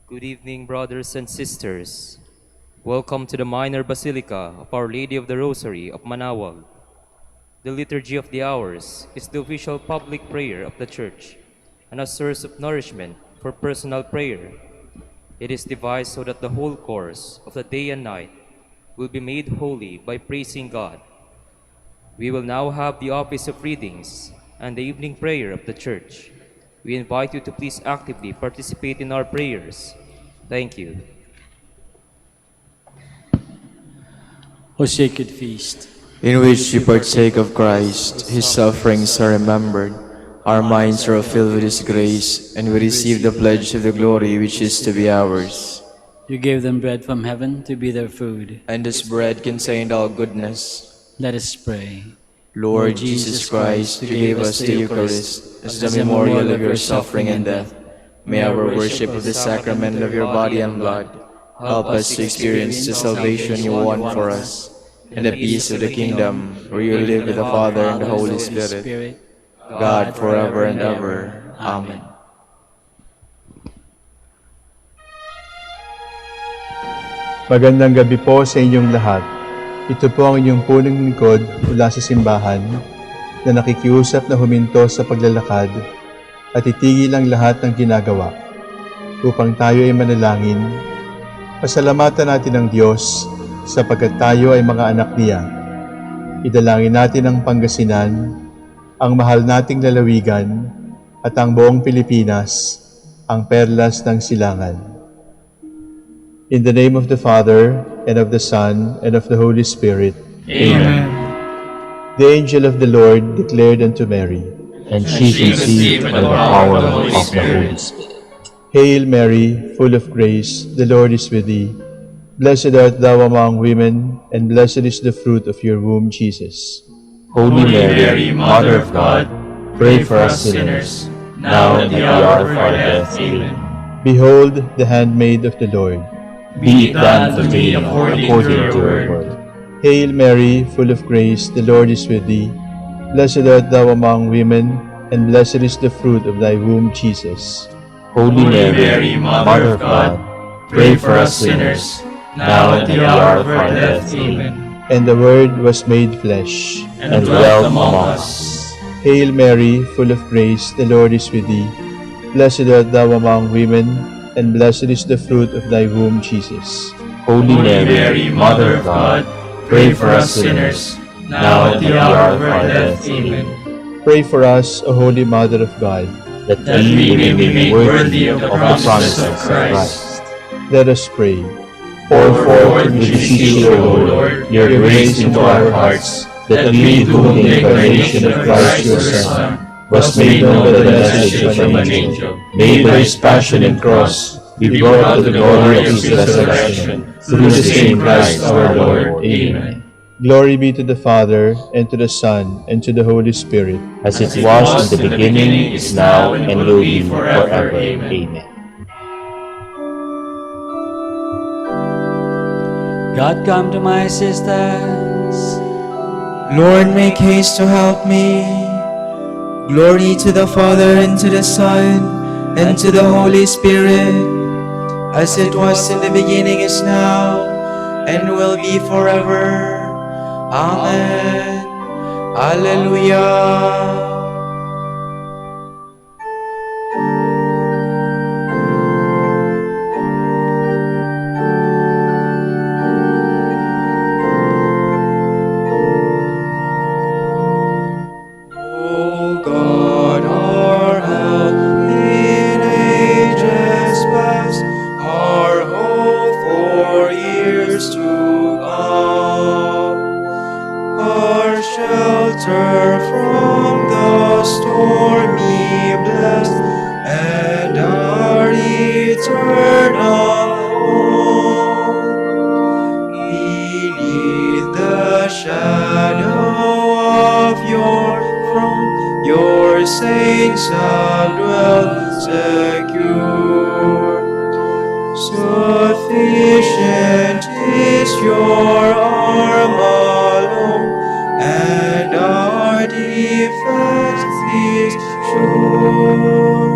Good evening, brothers and sisters. Welcome to the Minor Basilica of Our Lady of the Rosary of Manaoag. The Liturgy of the Hours is the official public prayer of the Church and a source of nourishment for personal prayer. It is devised so that the whole course of the day and night will be made holy by praising God. We will now have the office of readings and the evening prayer of the Church. We invite you to please actively participate in our prayers. Thank you. O sacred feast, in which we partake of Christ, his sufferings are remembered, our minds are filled with his grace, and we receive the pledge of the glory which is to be ours. you gave them bread from heaven to be their food. And this bread contained all goodness. Let us pray. Lord Jesus Christ, who gave us the Eucharist as the memorial of your suffering and death, may our worship of the sacrament of your body and blood help us to experience the salvation you won for us, and the peace of the kingdom, where you live with the Father and the Holy Spirit, God forever and ever. Amen. Magandang gabi po sa inyong lahat. Ito po ang inyong punong lingkod mula sa simbahan na nakikiusap na huminto sa paglalakad at itigil ang lahat ng ginagawa upang tayo ay manalangin. Pasalamatan natin ang Diyos sapagkat tayo ay mga anak niya. Idalangin natin ang Pangasinan, ang mahal nating lalawigan at ang buong Pilipinas, ang perlas ng silangan. In the name of the Father, and of the Son, and of the Holy Spirit. Amen. The angel of the Lord declared unto Mary, And she conceived by the power of the Holy Spirit. Hail Mary, full of grace, the Lord is with thee. Blessed art thou among women, and blessed is the fruit of your womb, Jesus. Holy Mary, Mother of God, pray for us sinners, now and at the hour of our death. Amen. Behold the handmaid of the Lord. Be it done to me according to your word. Hail Mary, full of grace, the Lord is with thee. Blessed art thou among women, and blessed is the fruit of thy womb, Jesus. Holy Mary, Mother of God, pray for us sinners, now and at the hour of our death. Amen. And the Word was made flesh, And dwelt among us. Hail Mary, full of grace, the Lord is with thee. Blessed art thou among women, and blessed is the fruit of thy womb, Jesus. Holy Mary, Mother of God, pray for us sinners, now and at the hour of our death. Amen. Pray for us, O Holy Mother of God. That we may be made worthy of the promises of Christ. Let us pray. Pour forth, we beseech you, O Lord, your grace into our hearts, that we, to whom the incarnation of Christ your Son was made known by the message of an angel, made by his passion and cross, be brought to the glory of his resurrection, through the same Christ our Lord. Amen. Glory be to the Father, and to the Son, and to the Holy Spirit. As it was in the beginning, is now, and will be forever. Amen. God, come to my assistance. Lord, make haste to help me. Glory to the Father, and to the Son, and to the Holy Spirit, as it was in the beginning, is now, and will be forever. Amen. Alleluia. Saints shall dwell secure. Sufficient is your arm alone, and our defense is sure.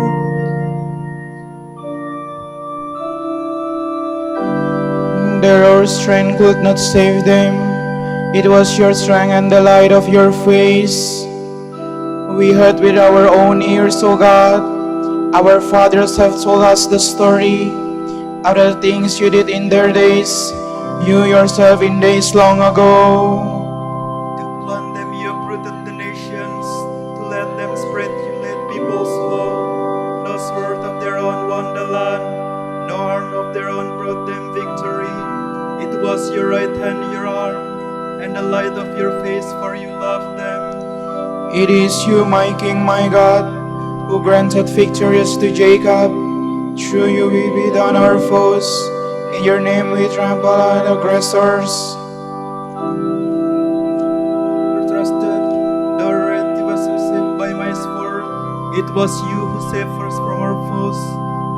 Their own strength could not save them. It was your strength and the light of your face. We heard with our own ears, O God. Our fathers have told us the story of the things you did in their days, you yourself in days long ago. To plant them you uprooted the nations, to let them spread you led peoples fall. No sword of their own won the land, no arm of their own brought them victory. It was your right hand, your arm, and the light of your face, for you loved them. It is you, my King, my God, who granted victories to Jacob. Through you we beat down our foes, in your name we trample on aggressors. Trusted, the already was received by my sword. It was you who saved us from our foes.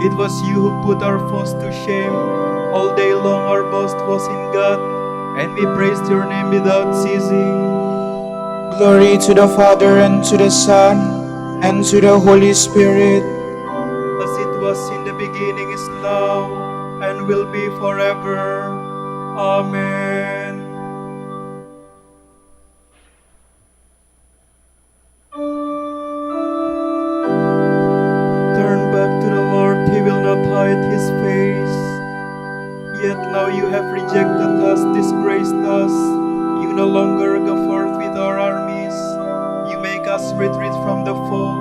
It was you who put our foes to shame. All day long our boast was in God, and we praised your name without ceasing. Glory to the Father, and to the Son, and to the Holy Spirit. As it was in the beginning, is now, and will be forever. Amen. Turn back to the Lord, He will not hide His face. Yet now you have rejected us, disgraced us. You no longer go forth with our armies. You make us retreat from the foe,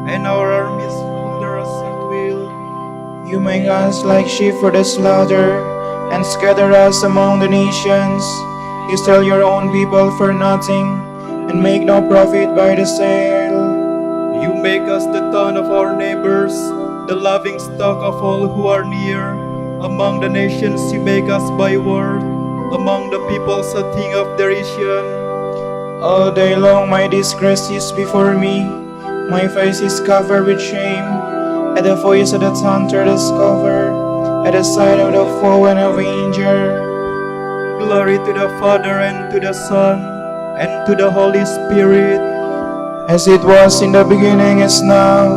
and our armies wander us at will. You make us like sheep for the slaughter, and scatter us among the nations. You sell your own people for nothing, and make no profit by the sale. You make us the tongue of our neighbors, the laughing stock of all who are near. Among the nations you make us by word, among the peoples a thing of derision. All day long my disgrace is before me, my face is covered with shame. At the voice of the thunder discover, at the sight of the foe and avenger. Glory to the Father, and to the Son, and to the Holy Spirit. As it was in the beginning, is now,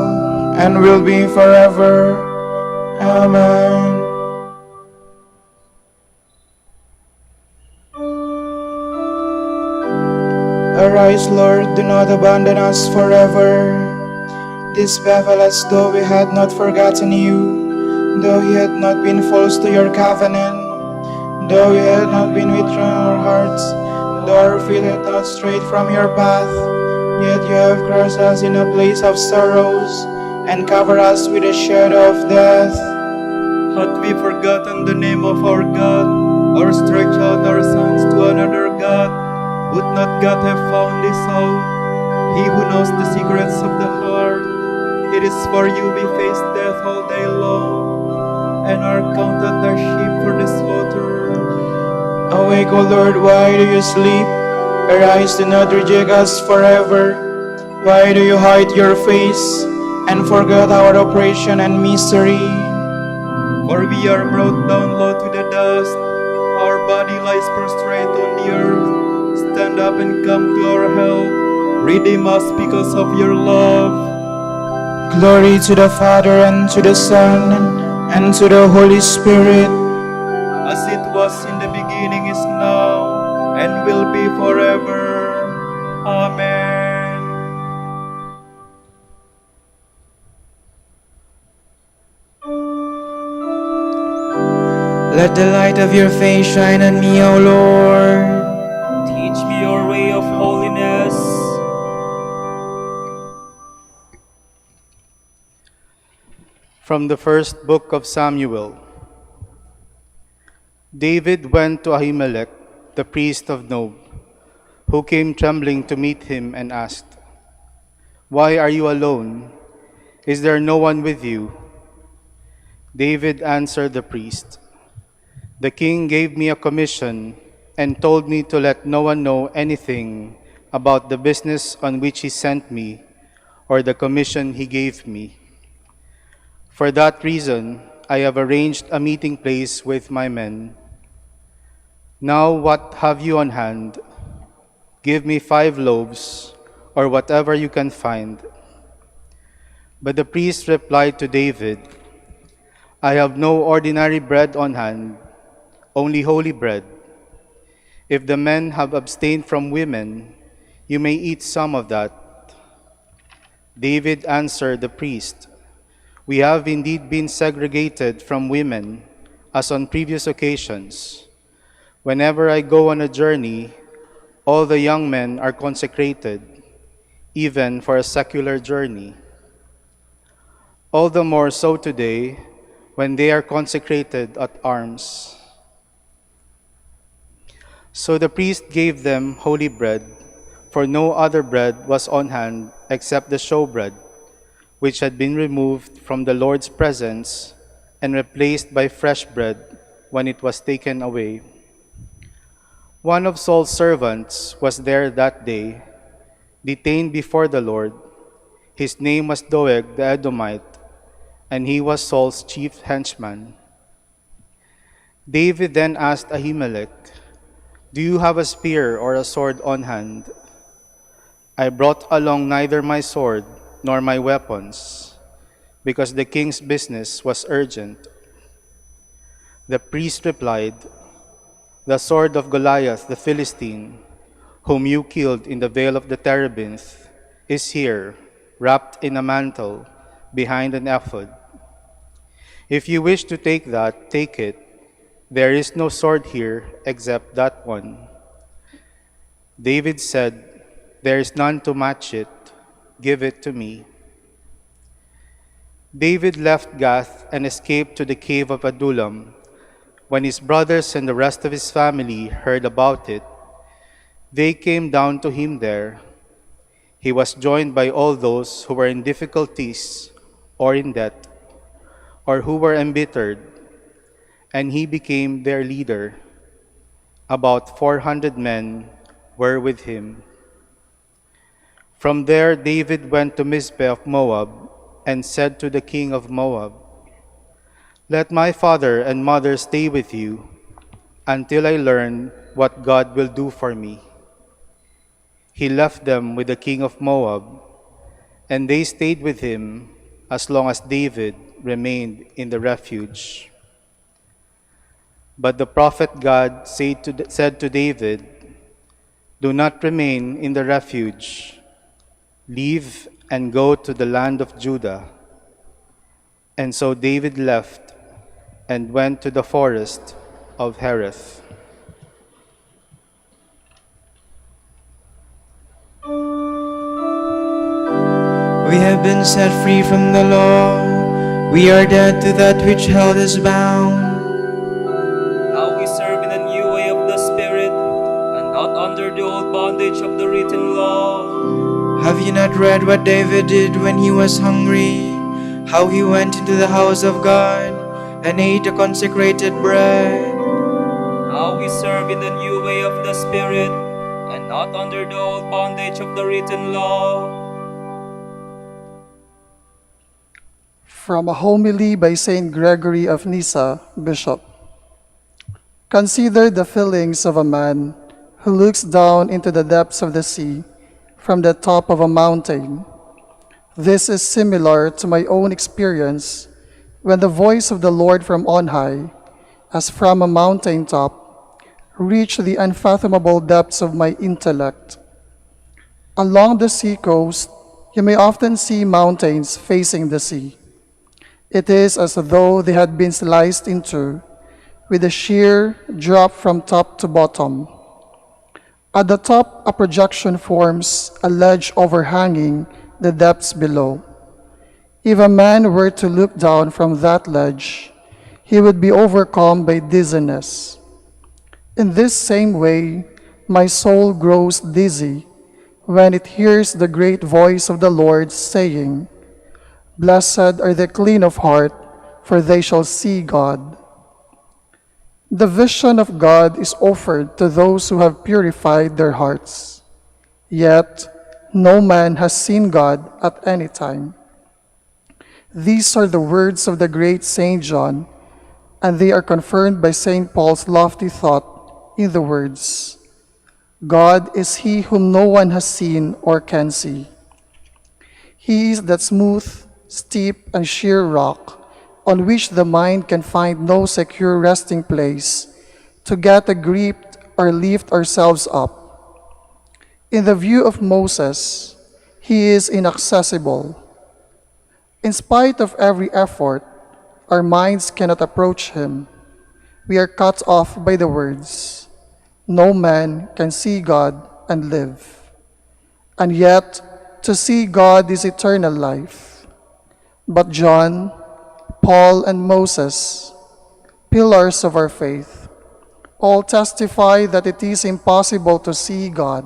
and will be forever. Amen. Arise, Lord, do not abandon us forever. This baffle as though we had not forgotten you, though we had not been false to your covenant, though we had not been withdrawn our hearts, though our feet had not strayed from your path, yet you have crushed us in a place of sorrows, and covered us with the shadow of death. Had we forgotten the name of our God, or stretched out our sons to another God, would not God have found this out? He who knows the secrets of the heart. It is for you we face death all day long, and are counted as sheep for the slaughter. Awake, O Lord, why do you sleep? Arise, do not reject us forever. Why do you hide your face, and forget our oppression and misery? For we are brought down low to the dust, our body lies prostrate on the earth. Stand up and come to our help. Redeem us because of your love. Glory to the Father, and to the Son, and to the Holy Spirit. As it was in the beginning, is now, and will be forever. Amen. Let the light of your face shine on me, O Lord. Teach me your way of holiness. From the first book of Samuel. David went to Ahimelech, the priest of Nob, who came trembling to meet him and asked, "Why are you alone? Is there no one with you?" David answered the priest, "The king gave me a commission and told me to let no one know anything about the business on which he sent me or the commission he gave me. For that reason, I have arranged a meeting place with my men. Now what have you on hand? Give me 5 loaves, or whatever you can find." But the priest replied to David, "I have no ordinary bread on hand, only holy bread. If the men have abstained from women, you may eat some of that." David answered the priest, "We have indeed been segregated from women, as on previous occasions. Whenever I go on a journey, all the young men are consecrated, even for a secular journey. All the more so today, when they are consecrated at arms." So the priest gave them holy bread, for no other bread was on hand except the showbread, which had been removed from the Lord's presence and replaced by fresh bread when it was taken away. One of Saul's servants was there that day, detained before the Lord. His name was Doeg the Edomite, and he was Saul's chief henchman. David then asked Ahimelech, "Do you have a spear or a sword on hand?" "I brought along neither my sword nor my weapons, because the king's business was urgent." The priest replied, "The sword of Goliath the Philistine, whom you killed in the vale of the Terebinth, is here, wrapped in a mantle, behind an ephod. If you wish to take that, take it. There is no sword here except that one." David said, "There is none to match it. Give it to me." David left Gath and escaped to the cave of Adullam. When his brothers and the rest of his family heard about it, they came down to him there. He was joined by all those who were in difficulties or in debt, or who were embittered, and he became their leader. About 400 men were with him. From there David went to Mizpeh of Moab and said to the king of Moab, "Let my father and mother stay with you until I learn what God will do for me." He left them with the king of Moab, and they stayed with him as long as David remained in the refuge. But the prophet Gad said to David, "Do not remain in the refuge. Leave and go to the land of Judah." And so David left and went to the forest of Hereth. We have been set free from the law. We are dead to that which held us bound. Now we serve in a new way of the Spirit, and not under the old bondage of the written law. Have you not read what David did when he was hungry? How he went into the house of God and ate the consecrated bread. Now we serve in the new way of the Spirit, and not under the old bondage of the written law. From a homily by Saint Gregory of Nyssa, Bishop. Consider the feelings of a man who looks down into the depths of the sea from the top of a mountain. This is similar to my own experience when the voice of the Lord from on high, as from a mountaintop, reached the unfathomable depths of my intellect. Along the sea coast, you may often see mountains facing the sea. It is as though they had been sliced in two, with a sheer drop from top to bottom. At the top, a projection forms a ledge overhanging the depths below. If a man were to look down from that ledge, he would be overcome by dizziness. In this same way, my soul grows dizzy when it hears the great voice of the Lord saying, "Blessed are the clean of heart, for they shall see God." The vision of God is offered to those who have purified their hearts. Yet, no man has seen God at any time. These are the words of the great Saint John, and they are confirmed by Saint Paul's lofty thought in the words, "God is he whom no one has seen or can see." He is that smooth, steep, and sheer rock on which the mind can find no secure resting place to get a grip or lift ourselves up. In the view of Moses, he is inaccessible. In spite of every effort, our minds cannot approach him. We are cut off by the words, "No man can see God and live." And yet, to see God is eternal life. But John, Paul, and Moses, pillars of our faith, all testify that it is impossible to see God.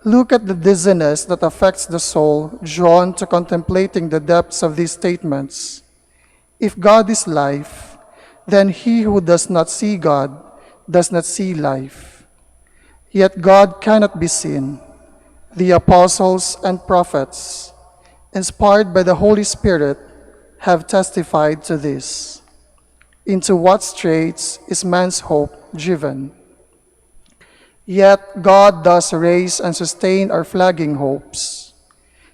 Look at the dizziness that affects the soul drawn to contemplating the depths of these statements. If God is life, then he who does not see God does not see life. Yet God cannot be seen. The apostles and prophets, inspired by the Holy Spirit, have testified to this. Into what straits is man's hope driven? Yet God does raise and sustain our flagging hopes.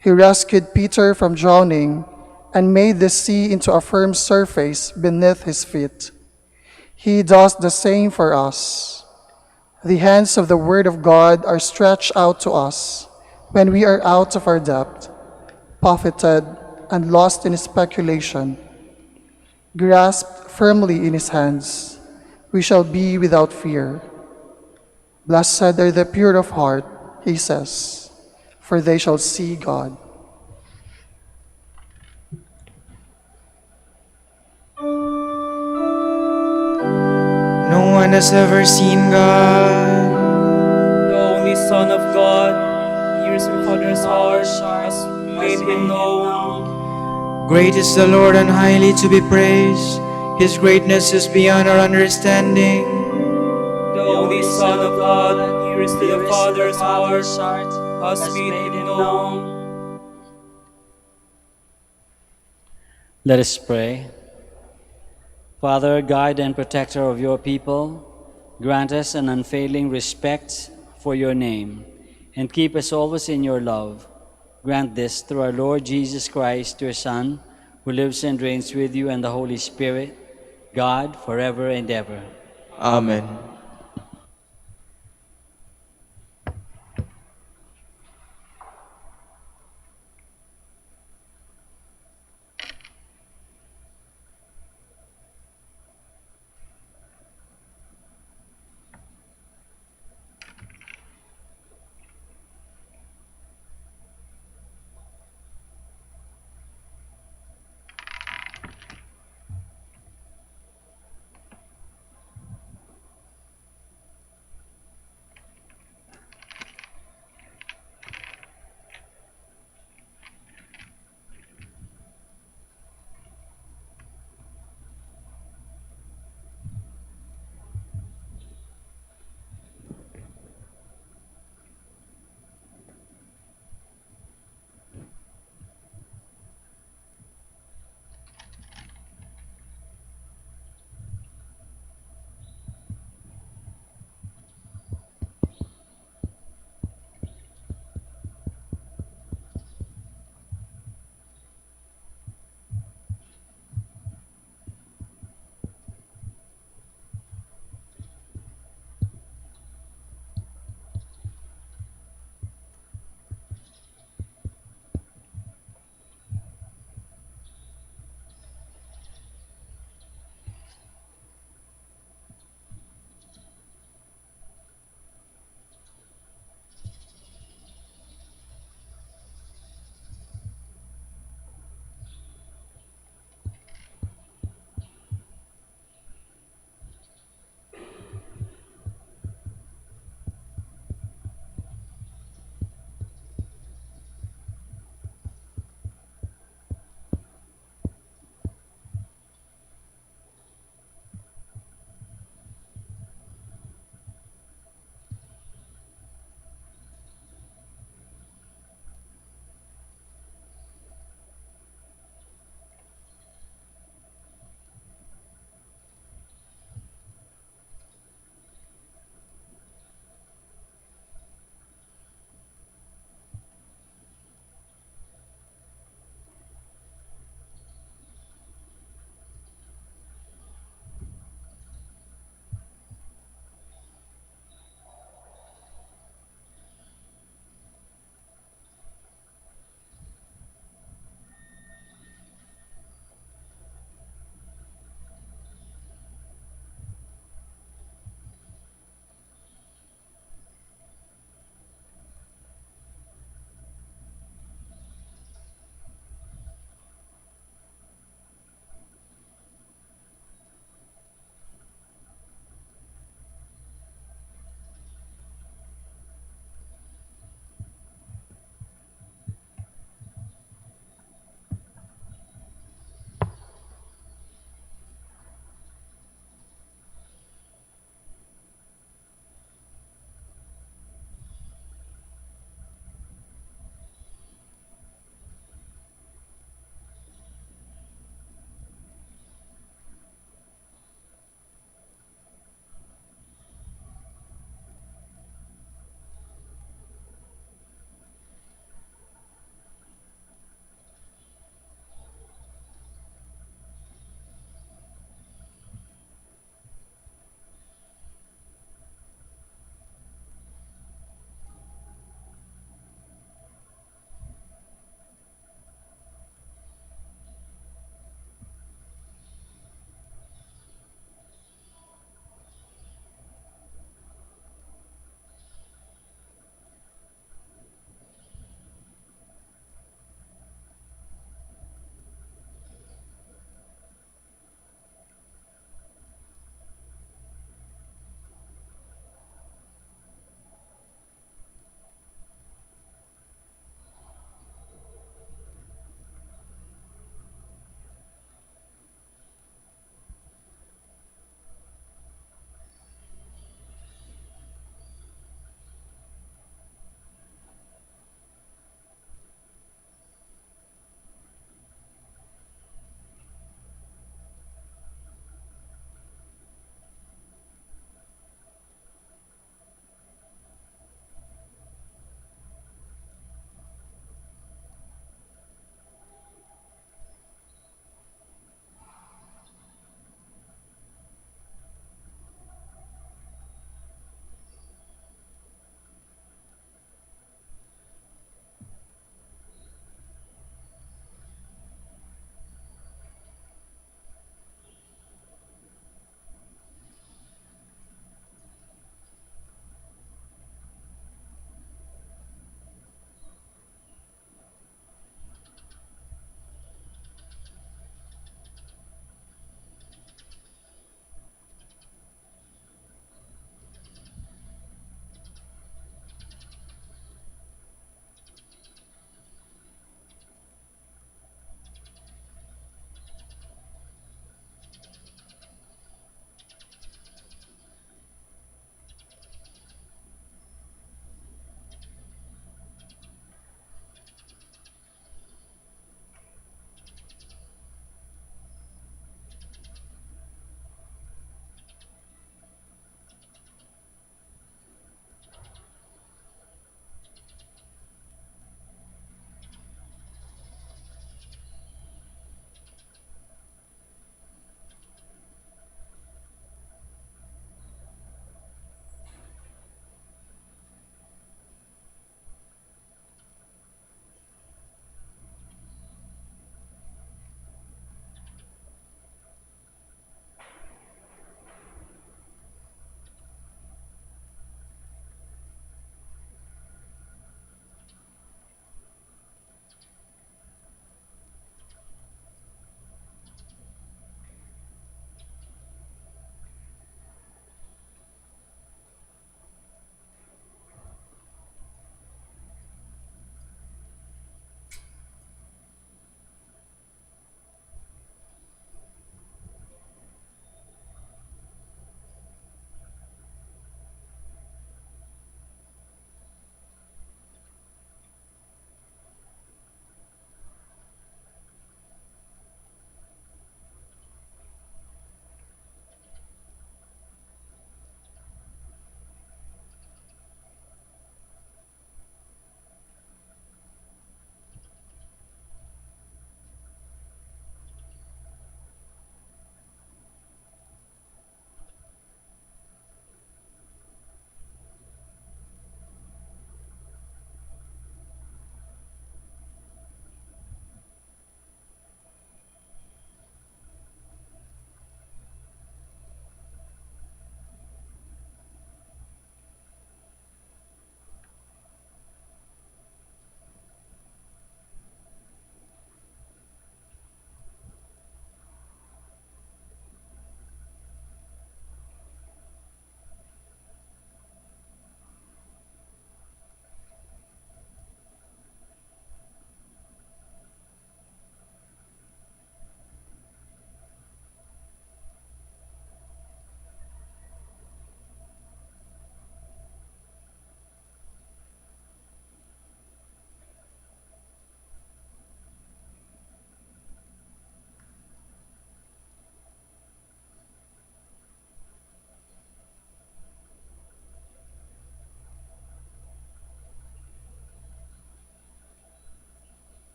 He rescued Peter from drowning and made the sea into a firm surface beneath his feet. He does the same for us. The hands of the Word of God are stretched out to us when we are out of our depth, buffeted and lost in speculation. Grasped firmly in his hands, we shall be without fear. Blessed are the pure of heart, he says, for they shall see God. No one has ever seen God. The only Son of God, hears my Father's heart, has made him known. Great is the Lord and highly to be praised. His greatness is beyond our understanding. The only Son of God, hears to the Father's heart, has made him known. Let us pray. Father, guide and protector of your people, grant us an unfailing respect for your name, and keep us always in your love. Grant this through our Lord Jesus Christ, your Son, who lives and reigns with you and the Holy Spirit, God, forever and ever. Amen.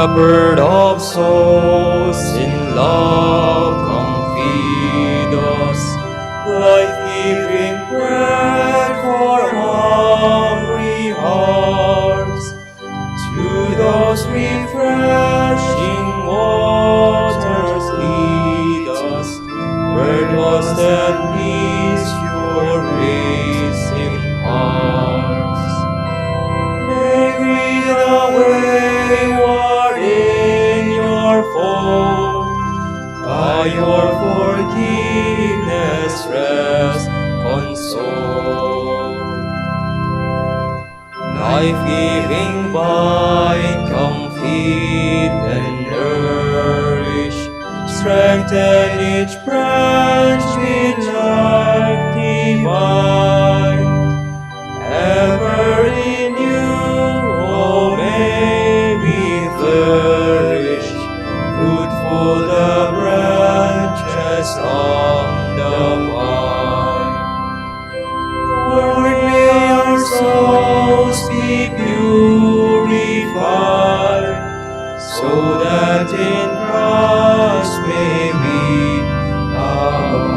Shepherd of souls, in love come feed us, life-giving bread for hungry hearts. To those refreshing waters lead us, where was that peace your grace imparts. May we the wayward in your fold, by your forgiveness rest, console. Life-giving vine, come feed and nourish, strengthen each branch with life divine. Ever in you, oh, may we flourish, fruitful the branches on the vine. Lord, may our souls be purified, so that in Christ may we abide.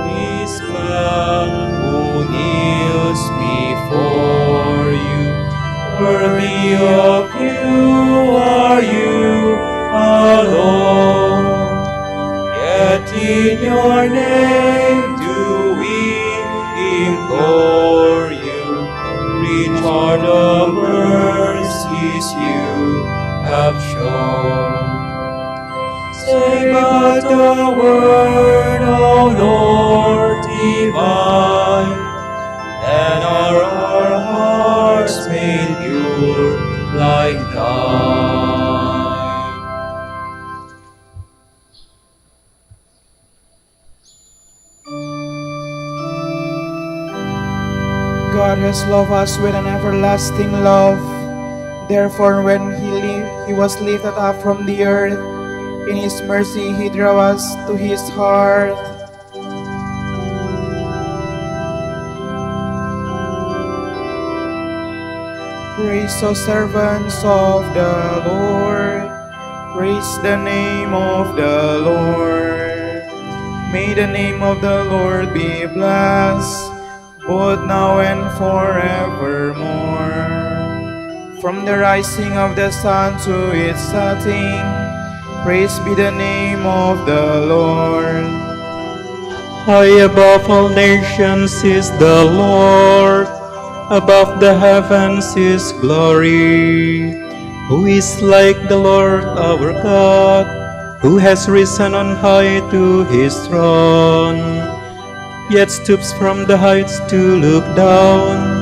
This man who kneels before you, worthy of you are you alone. Yet in your name do we implore you, reach for the mercies you have shown. Say but the word, O Lord divine, and are our hearts made pure like thine. God has loved us with an everlasting love. Therefore, when he was lifted up from the earth, in his mercy he drew us to his heart. Praise, O servants of the Lord. Praise the name of the Lord. May the name of the Lord be blessed, both now and forevermore. From the rising of the sun to its setting, praise be the name of the Lord. High above all nations is the Lord, above the heavens His glory. Who is like the Lord our God, who has risen on high to His throne, yet stoops from the heights to look down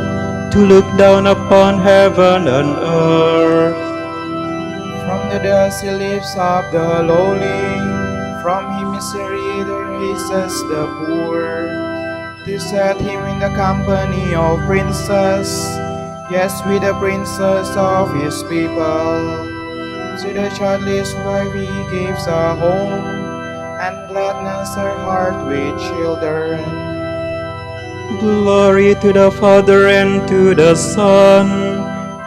upon heaven and earth. From the dust he lifts up the lowly, from his misery he raises the poor, to set him in the company of princes, yes, with the princes of his people. To the childless wife he gives a home, and gladness her heart with children. Glory to the Father, and to the Son,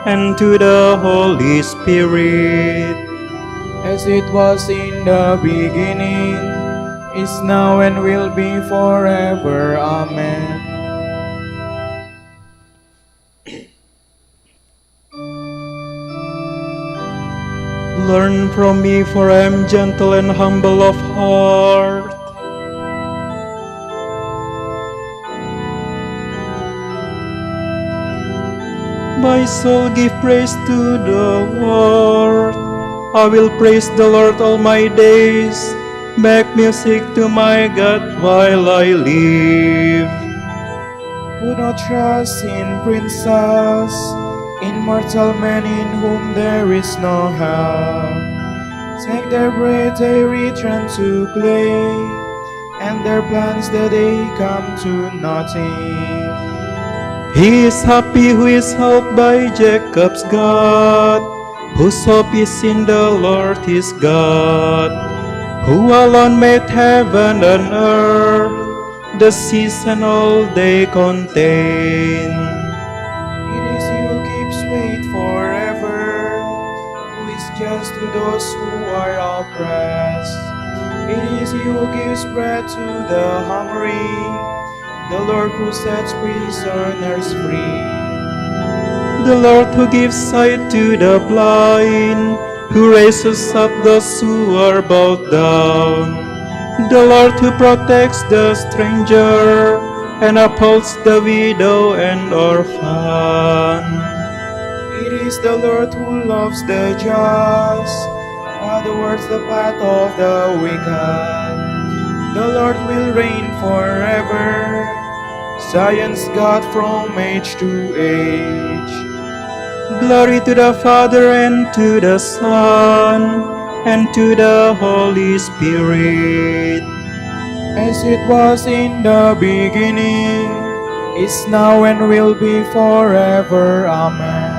and to the Holy Spirit. As it was in the beginning, is now, and will be forever. Amen. Learn from me, for I am gentle and humble of heart. My soul give praise to the Lord. I will praise the Lord all my days, make music to my God while I live. Who not trust in princes, in mortal men in whom there is no help. Take their breath, they return to clay, and their plans that they come to nothing. He is happy who is helped by Jacob's God, whose hope is in the Lord his God, who alone made heaven and earth, the seas and all they contain. It is He who keeps to those who are oppressed. It is He who gives bread to the hungry, the Lord who sets prisoners free. The Lord who gives sight to the blind, who raises up those who are bowed down. The Lord who protects the stranger and upholds the widow and orphan. It is the Lord who loves the just, but towards the path of the wicked. The Lord will reign forever, Zion's God from age to age. Glory to the Father and to the Son and to the Holy Spirit. As it was in the beginning, is now and will be forever. Amen.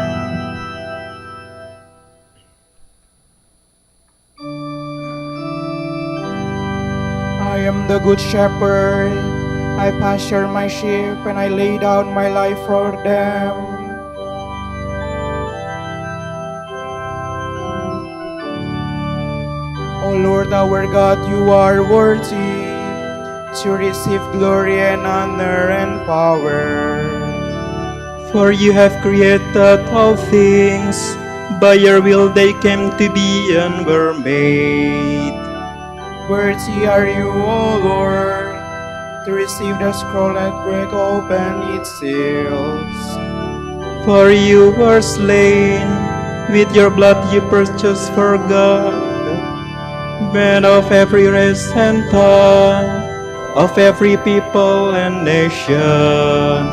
I am the good shepherd. I pasture my sheep and I lay down my life for them. O Lord our God, you are worthy to receive glory and honor and power. For you have created all things, by your will they came to be and were made. Worthy are you, O Lord, to receive the scroll and break open its seals. For you were slain, with your blood you purchased for God men of every race and tongue, of every people and nation.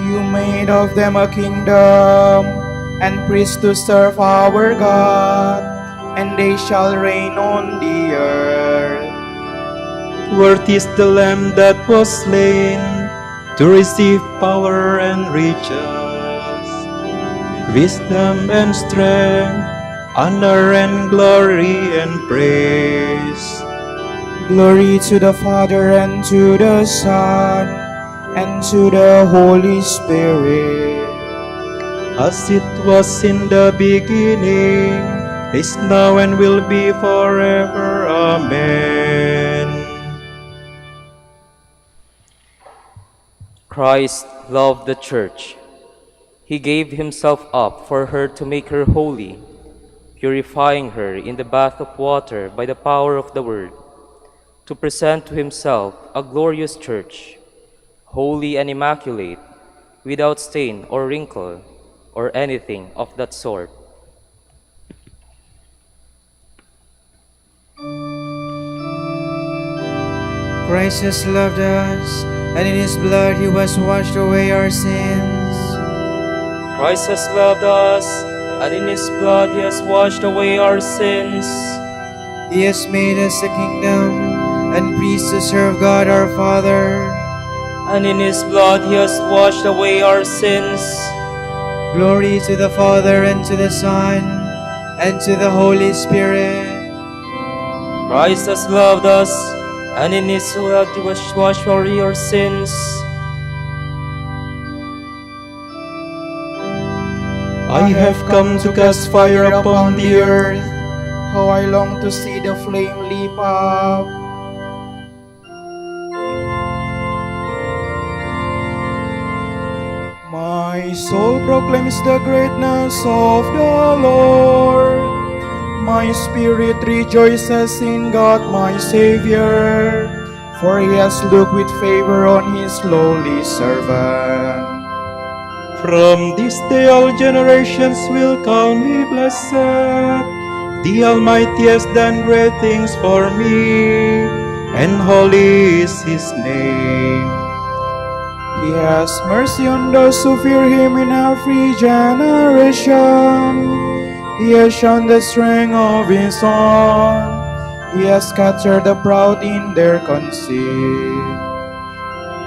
You made of them a kingdom and priests to serve our God, and they shall reign on the earth. Worthy is the Lamb that was slain to receive power and riches, wisdom and strength, honor and glory and praise. Glory to the Father and to the Son and to the Holy Spirit. As it was in the beginning, is now and will be forever. Amen. Christ loved the church. He gave himself up for her to make her holy, purifying her in the bath of water by the power of the word, to present to himself a glorious church, holy and immaculate, without stain or wrinkle or anything of that sort. Christ has loved us, and in his blood he was washed away our sins. Christ has loved us, and in his blood he has washed away our sins. He has made us a kingdom and priests to serve God our Father. And in his blood he has washed away our sins. Glory to the Father and to the Son and to the Holy Spirit. Christ has loved us, and in his blood he was washed away our sins. I have come to cast fire upon the earth. How I long to see the flame leap up. My soul proclaims the greatness of the Lord. My spirit rejoices in God my Savior, for he has looked with favor on his lowly servant. From this day all generations will call me blessed. The Almighty has done great things for me, and holy is his name. He has mercy on those who fear him in every generation. He has shown the strength of his arm. He has scattered the proud in their conceit.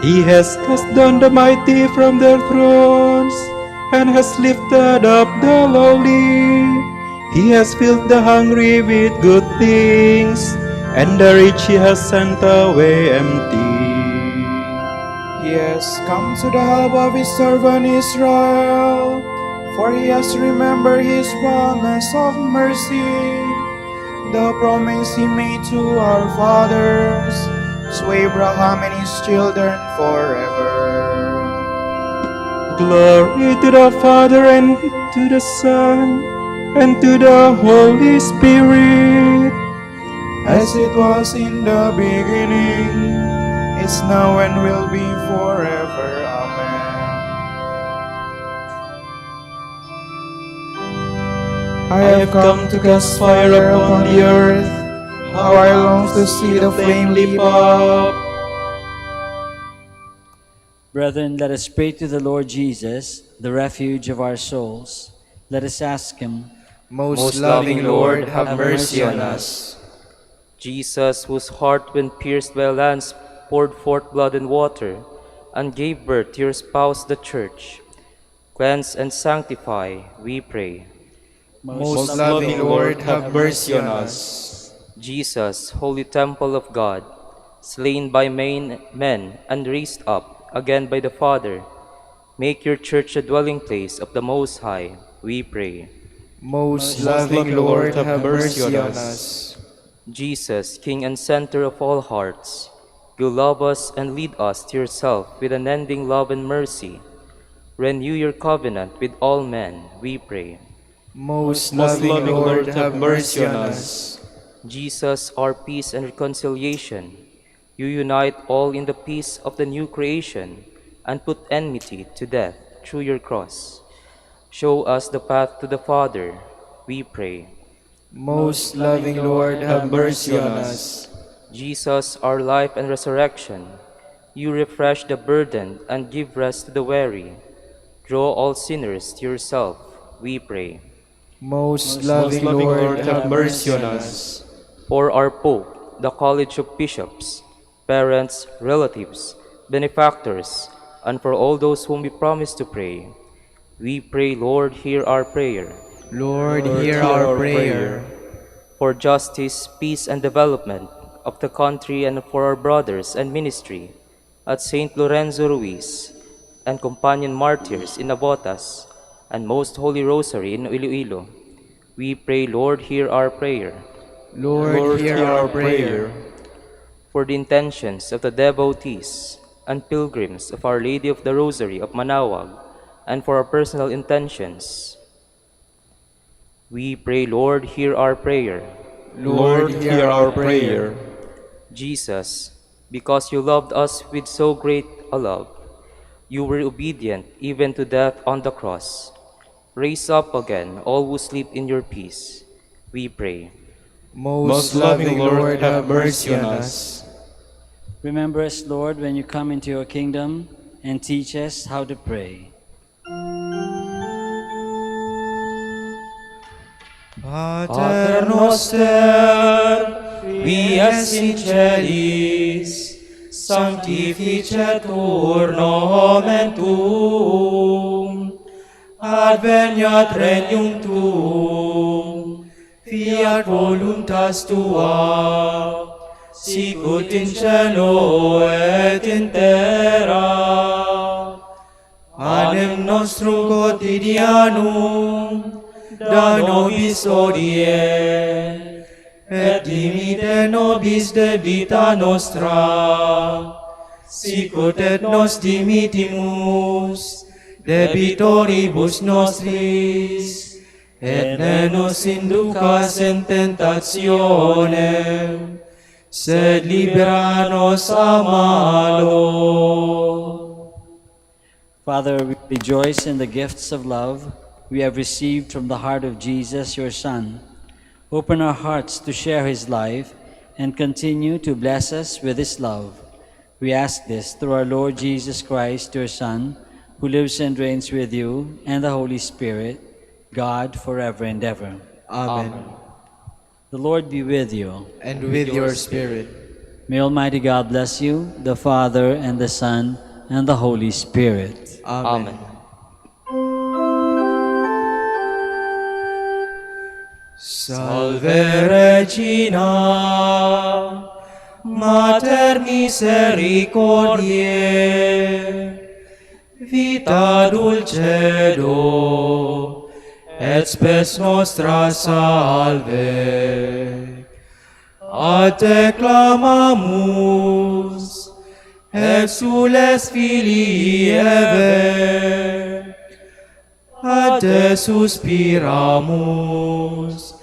He has cast down the mighty from their thrones, and has lifted up the lowly. He has filled the hungry with good things, and the rich he has sent away empty. He has come to the help of his servant Israel, For he has remembered his promise of mercy, the promise he made to our fathers, to Abraham and his children forever. Glory to the Father, and to the Son, and to the Holy Spirit. As it was in the beginning, is now, and will be forever. Amen. I have come to cast fire upon the earth. How I long to see the flame leap up. Brethren, let us pray to the Lord Jesus, the refuge of our souls. Let us ask him, Most loving Lord, have mercy on us. Jesus, whose heart, when pierced by a lance, poured forth blood and water, and gave birth to your spouse, the Church, cleanse and sanctify, we pray. Most loving Lord, have mercy on us. Jesus, holy temple of God, slain by men and raised up again by the Father, make your Church a dwelling place of the Most High, we pray. Most loving Lord, have mercy on us. Jesus, King and center of all hearts, you love us and lead us to yourself with unending love and mercy. Renew your covenant with all men, we pray. Most loving Lord, have mercy on us. Jesus, our peace and reconciliation, you unite all in the peace of the new creation and put enmity to death through your cross. Show us the path to the Father, we pray. Most loving Lord, have mercy on us. Jesus, our life and resurrection, you refresh the burdened and give rest to the weary. Draw all sinners to yourself, we pray. Most loving Lord, have mercy on us. For our Pope, the College of Bishops, parents, relatives, benefactors, and for all those whom we promise to pray, we pray, Lord, hear our prayer. Lord, hear our prayer. For justice, peace, and development of the country, and for our brothers and ministry at St. Lorenzo Ruiz and companion martyrs in Navotas and Most Holy Rosary in Iloilo, we pray, Lord, hear our prayer. Lord, hear our prayer. For the intentions of the devotees and pilgrims of Our Lady of the Rosary of Manaoag, and for our personal intentions, we pray, Lord, hear our prayer. Lord, hear our prayer. Jesus, because you loved us with so great a love, you were obedient even to death on the cross. Raise up again all who sleep in your peace, we pray. Most loving Lord, have mercy on us. remember us, Lord, when you come into your kingdom, and teach us how to pray. Pater noster, qui es in celis, sanctificetur nomen tuum, adveniat regnum tuum, fiat voluntas tua, sicut in cielo et in terra. Panem nostrum quotidianum da nobis hodie, et dimite nobis debita nostra, sicut et nos dimitimus debitoribus nostris, et ne nos inducas in tentationem, sed libera nos a malo. Father, we rejoice in the gifts of love we have received from the heart of Jesus, your Son. Open our hearts to share his life and continue to bless us with his love. We ask this through our Lord Jesus Christ, your Son, who lives and reigns with you and the Holy Spirit, God, forever and ever. Amen. The Lord be with you. And with your spirit. May Almighty God bless you, the Father, and the Son, and the Holy Spirit. Amen. Salve Regina, Mater misericordiae, vita dulcedo, et spes nostra salve. A te clamamus, exules filii Eve, a te suspiramus,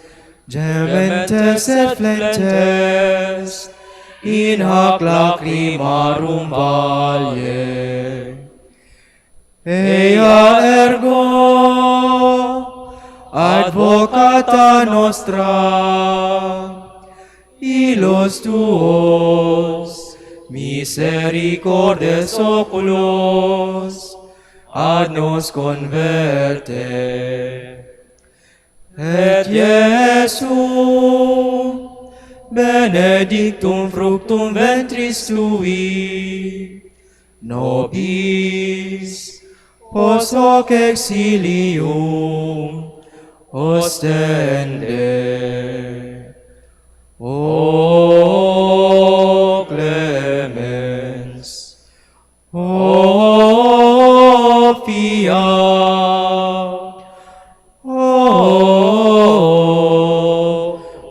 gementes et flentes, in hac lacrimarum valle. Ea ergo, advocata nostra, illos tuos, misericordes oculos, ad nos converte. Et Iesu, benedictum fructum ventris tui, nobis, post hoc exilium, ostende. O clemens, O pia,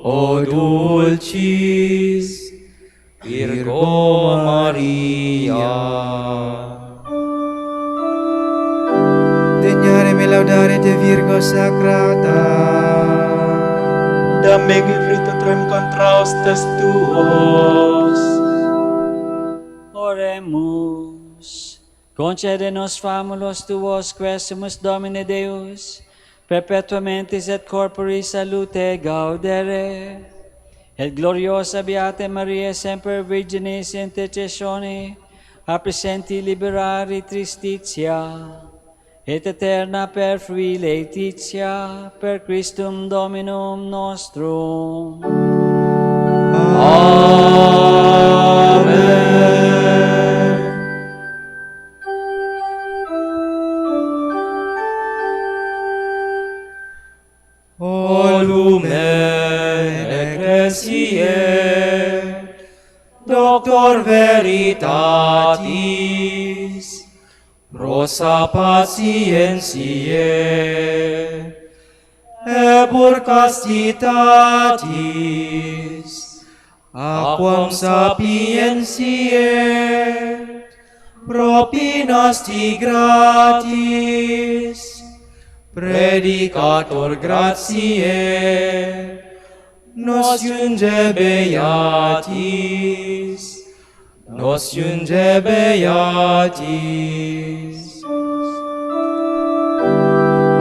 O dulcis Virgo Maria. Degnare me laudare te Virgo Sacrata, Dameg fritotrem contra hostes tuos. Oremus. Concede-nos famulos tuos, quesumus Domine Deus, perpetuamentis et corporis salute gaudere, et gloriosa Beate Maria semper Virginis intercessione, a presenti liberari tristitia, et eterna per frui laetitia, per Christum Dominum nostrum. Amen. O lumen ecclesiae, Doctor veritatis, rosa patientiae, ebur castitatis, aquam sapientiae, propinasti gratis, predicator gratiae, nos iunge beatis, nos iunge beatis.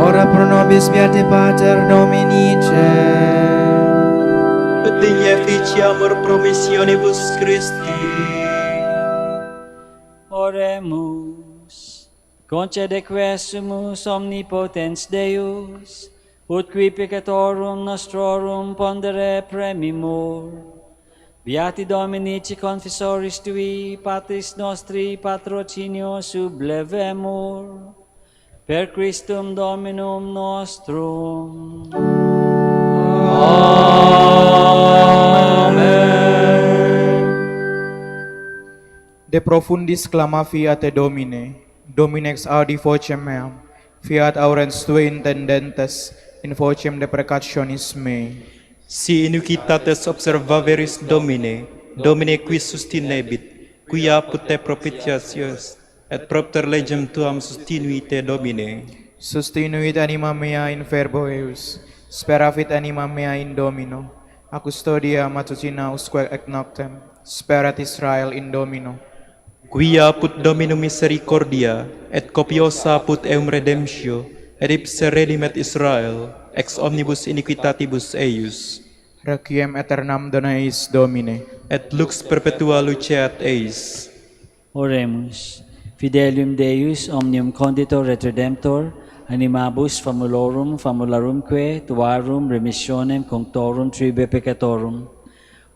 Ora pro nobis beate Pater Dominice, Et digni efficiamur promissionibus Christi. Oremus. Concede quesumus omnipotens Deus, ut qui peccatorum nostrorum pondere premimur. Beati Dominici confessoris tui, Patris nostri patrocinio sublevemur, per Christum Dominum nostrum. Amen. De profundis clama fiat Domine, Dominex audi vocem meam, fiat aurens tue intendentes, in vocem deprecationis mei. Si iniquitates observaveris Domine, Domine qui sustinebit, quia pute propitiatius, et propter legem tuam sustinuite Domine. Sustinuit anima mea in verbo eius, speravit anima mea in Domino, a custodia matutina usque et noctem, sperat Israel in Domino. Quia put Dominum misericordia, et copiosa put eum redemptio, et ipse redimet Israel, ex omnibus iniquitatibus eius. Requiem aeternam dona eis Domine, Et lux perpetua luceat eis. Oremus. Fidelium Deus omnium conditor et redemptor, animabus famularumque tuarum remissionem conctorum tribe peccatorum,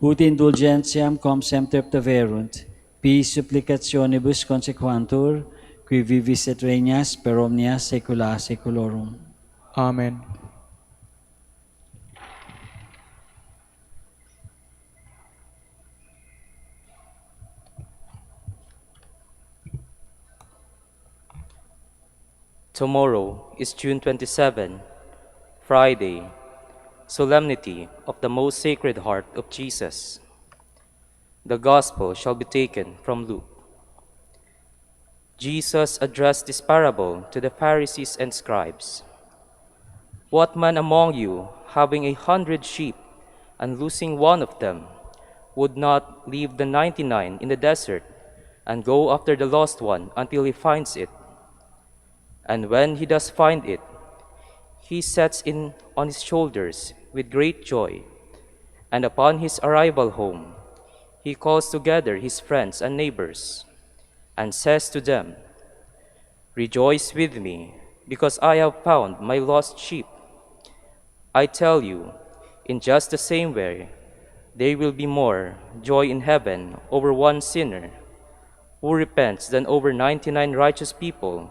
ut indulgentiam com semper taverunt, pis supplicationibus consequantur, qui vivis et regnas per omnia saecula saeculorum. Amen. Tomorrow is June 27, Friday, Solemnity of the Most Sacred Heart of Jesus. The Gospel shall be taken from Luke. Jesus addressed this parable to the Pharisees and scribes. What man among you, having 100 sheep and losing one of them, would not leave the 99 in the desert and go after the lost one until he finds it? And when he does find it, he sets it on his shoulders with great joy, and upon his arrival home, he calls together his friends and neighbors, and says to them, "Rejoice with me, because I have found my lost sheep." I tell you, in just the same way, there will be more joy in heaven over one sinner who repents than over 99 righteous people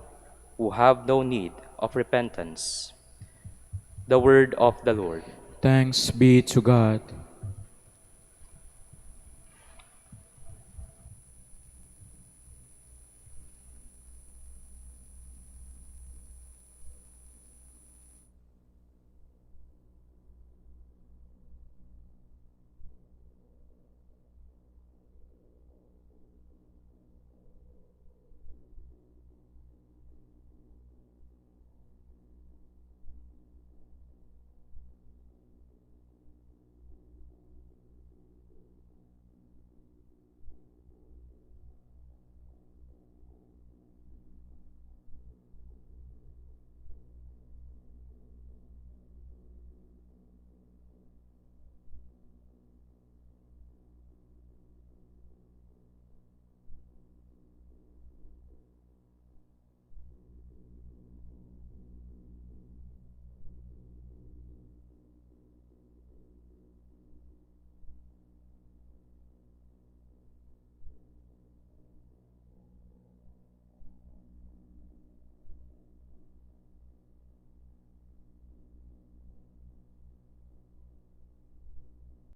who have no need of repentance. The word of the Lord. Thanks be to God.